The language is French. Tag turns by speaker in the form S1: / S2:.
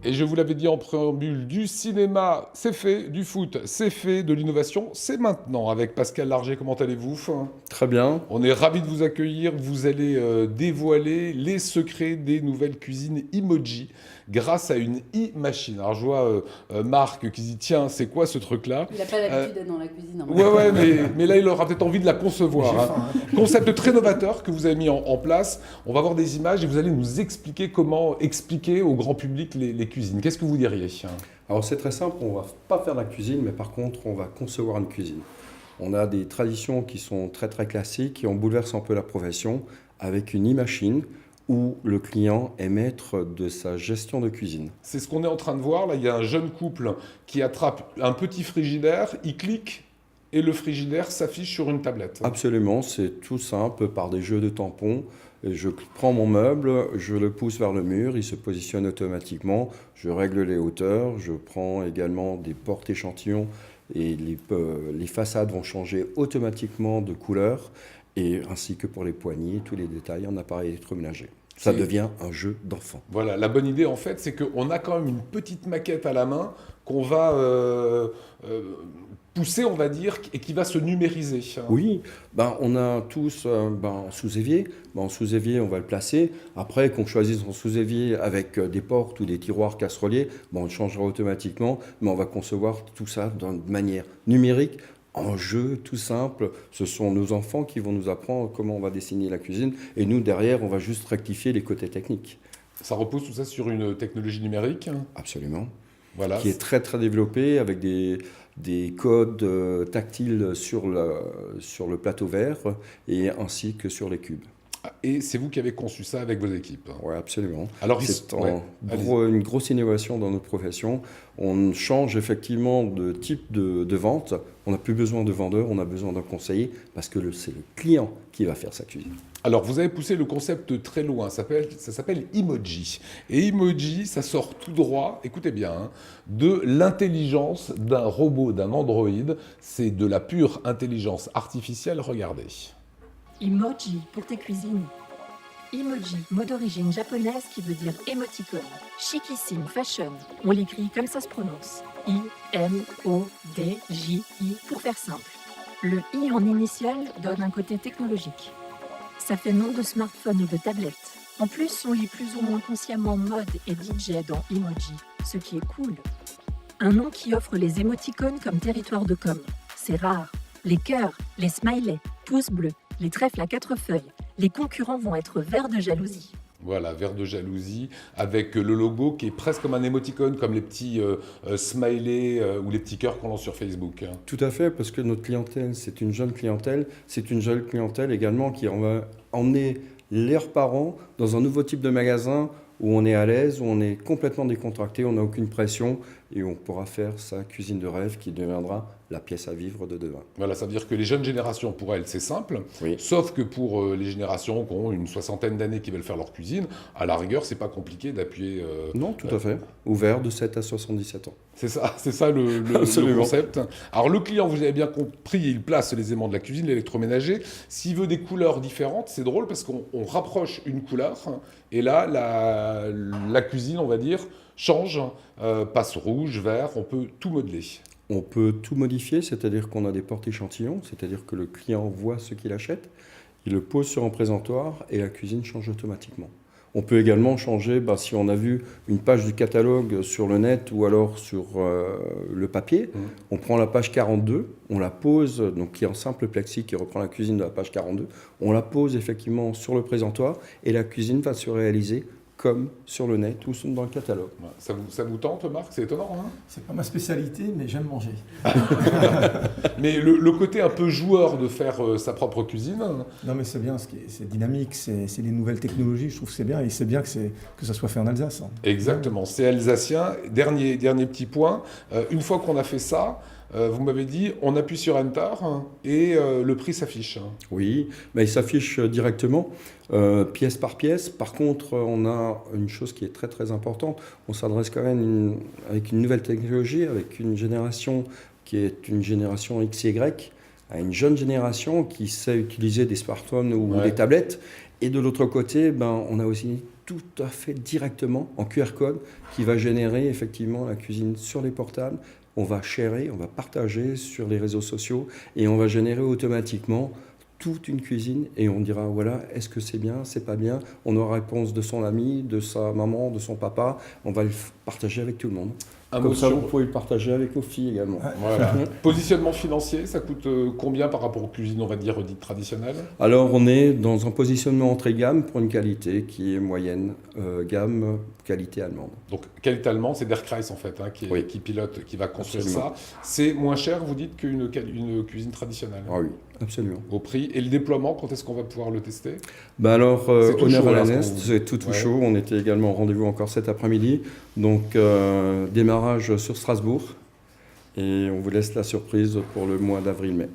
S1: Et je vous l'avais dit en préambule, du cinéma, c'est fait, du foot, c'est fait, de l'innovation, c'est maintenant. Avec Pascal Larger, comment allez-vous?
S2: Très bien.
S1: On est ravis de vous accueillir. Vous allez dévoiler les secrets des nouvelles cuisines Emoji grâce à une e-machine. Alors je vois Marc qui dit tiens, c'est quoi ce truc-là?
S3: Il n'a pas l'habitude d'être dans la cuisine.
S1: Ouais, ouais, mais là, il aura peut-être envie de la concevoir. Concept très novateur que vous avez mis en place. On va voir des images et vous allez nous expliquer comment expliquer au grand public les cuisines. Qu'est-ce que vous diriez?
S2: Alors c'est très simple, on va pas faire la cuisine, mais par contre on va concevoir une cuisine. On a des traditions qui sont très très classiques et on bouleverse un peu la profession avec une e-machine où le client est maître de sa gestion de cuisine.
S1: C'est ce qu'on est en train de voir. Là, il y a un jeune couple qui attrape un petit frigidaire, il clique et le frigidaire s'affiche sur une tablette.
S2: Absolument, c'est tout simple par des jeux de tampons. Je prends mon meuble, je le pousse vers le mur, il se positionne automatiquement, je règle les hauteurs, je prends également des portes échantillons et les façades vont changer automatiquement de couleur, et ainsi que pour les poignées, tous les détails en appareil électroménager. Ça devient un jeu d'enfant.
S1: Voilà, la bonne idée en fait, c'est qu'on a quand même une petite maquette à la main qu'on va pousser, on va dire, et qui va se numériser.
S2: Oui, on a tous un sous-évier. En sous-évier, on va le placer. Après, qu'on choisisse son sous-évier avec des portes ou des tiroirs casseroliers, on le changera automatiquement, mais on va concevoir tout ça de manière numérique, en jeu, tout simple. Ce sont nos enfants qui vont nous apprendre comment on va dessiner la cuisine, et nous, derrière, on va juste rectifier les côtés techniques.
S1: Ça repose tout ça sur une technologie numérique?
S2: Absolument.
S1: Voilà.
S2: Qui est très très développée avec des codes tactiles sur le plateau vert et ainsi que sur les cubes.
S1: Et c'est vous qui avez conçu ça avec vos équipes?
S2: Oui, absolument.
S1: Alors,
S2: c'est une grosse innovation dans notre profession. On change effectivement de type de vente. On n'a plus besoin de vendeur, on a besoin d'un conseiller parce que c'est le client qui va faire sa cuisine.
S1: Alors, vous avez poussé le concept très loin, ça s'appelle Emoji. Et Emoji, ça sort tout droit, écoutez bien, de l'intelligence d'un robot, d'un androïde. C'est de la pure intelligence artificielle, regardez.
S4: Emoji pour tes cuisines. Emoji, mot d'origine japonaise qui veut dire émoticône. Chicissime, fashion. On l'écrit comme ça se prononce. I-M-O-D-J-I pour faire simple. Le I en initial donne un côté technologique. Ça fait nom de smartphone ou de tablette. En plus, on lit plus ou moins consciemment mode et DJ dans Emoji, ce qui est cool. Un nom qui offre les émoticônes comme territoire de com. C'est rare. Les cœurs, les smileys, pouces bleus, les trèfles à 4 feuilles. Les concurrents vont être verts de jalousie.
S1: Voilà, vert de jalousie, avec le logo qui est presque comme un émoticône, comme les petits smileys ou les petits cœurs qu'on lance sur Facebook.
S2: Tout à fait, parce que notre clientèle, c'est une jeune clientèle. C'est une jeune clientèle également qui va emmener leurs parents dans un nouveau type de magasin où on est à l'aise, où on est complètement décontracté, on n'a aucune pression et on pourra faire sa cuisine de rêve qui deviendra la pièce à vivre de demain.
S1: Voilà, ça veut dire que les jeunes générations, pour elles, c'est simple,
S2: oui.
S1: Sauf que pour les générations qui ont une soixantaine d'années qui veulent faire leur cuisine, à la rigueur, c'est pas compliqué d'appuyer...
S2: non, tout à fait. Ouvert de 7 à 77 ans.
S1: C'est ça le concept. Alors le client, vous avez bien compris, il place les aimants de la cuisine, l'électroménager. S'il veut des couleurs différentes, c'est drôle parce qu'on rapproche une couleur et là, la cuisine, on va dire, change, passe rouge, vert, on peut tout modeler.
S2: On peut tout modifier, c'est-à-dire qu'on a des portes échantillons, c'est-à-dire que le client voit ce qu'il achète, il le pose sur un présentoir et la cuisine change automatiquement. On peut également changer, si on a vu une page du catalogue sur le net ou alors sur le papier, on prend la page 42, on la pose, donc qui est en simple plexi qui reprend la cuisine de la page 42, on la pose effectivement sur le présentoir et la cuisine va se réaliser comme sur le net ou dans le catalogue.
S1: Ça vous tente, Marc? C'est étonnant, hein?
S5: C'est pas ma spécialité, mais j'aime manger.
S1: Mais le côté un peu joueur de faire sa propre cuisine...
S5: Non, mais c'est bien, c'est dynamique, c'est les nouvelles technologies, je trouve que c'est bien, et c'est bien que ça soit fait en Alsace.
S1: Exactement, c'est alsacien. Dernier petit point, une fois qu'on a fait ça, vous m'avez dit, on appuie sur Enter et le prix s'affiche.
S2: Oui, mais il s'affiche directement, pièce par pièce. Par contre, on a une chose qui est très très importante. On s'adresse quand même avec une nouvelle technologie, avec une génération qui est une génération XY, à une jeune génération qui sait utiliser des smartphones ou des tablettes. Et de l'autre côté, on a aussi tout à fait directement en QR code qui va générer effectivement la cuisine sur les portables. On va sharer, on va partager sur les réseaux sociaux et on va générer automatiquement toute une cuisine et on dira voilà, est-ce que c'est bien, c'est pas bien. On aura réponse de son ami, de sa maman, de son papa. On va le partager avec tout le monde. Comme ça, vous pouvez le partager avec vos filles également.
S1: Voilà. Positionnement financier, ça coûte combien par rapport aux cuisines, on va dire, dites traditionnelles?
S2: Alors, on est dans un positionnement entrée gamme pour une qualité qui est moyenne gamme, qualité allemande.
S1: Donc, qualité allemande, c'est Der Kreis en fait, hein, qui pilote, qui va construire ça. C'est moins cher, vous dites, qu'une cuisine traditionnelle?
S2: Ah oui, absolument.
S1: Au prix. Et le déploiement, quand est-ce qu'on va pouvoir le tester?
S2: Alors, honneur à la Nest, c'est tout
S1: ouais.
S2: chaud. On était également au rendez-vous encore cet après-midi. Donc, démarrage sur Strasbourg. Et on vous laisse la surprise pour le mois d'avril-mai.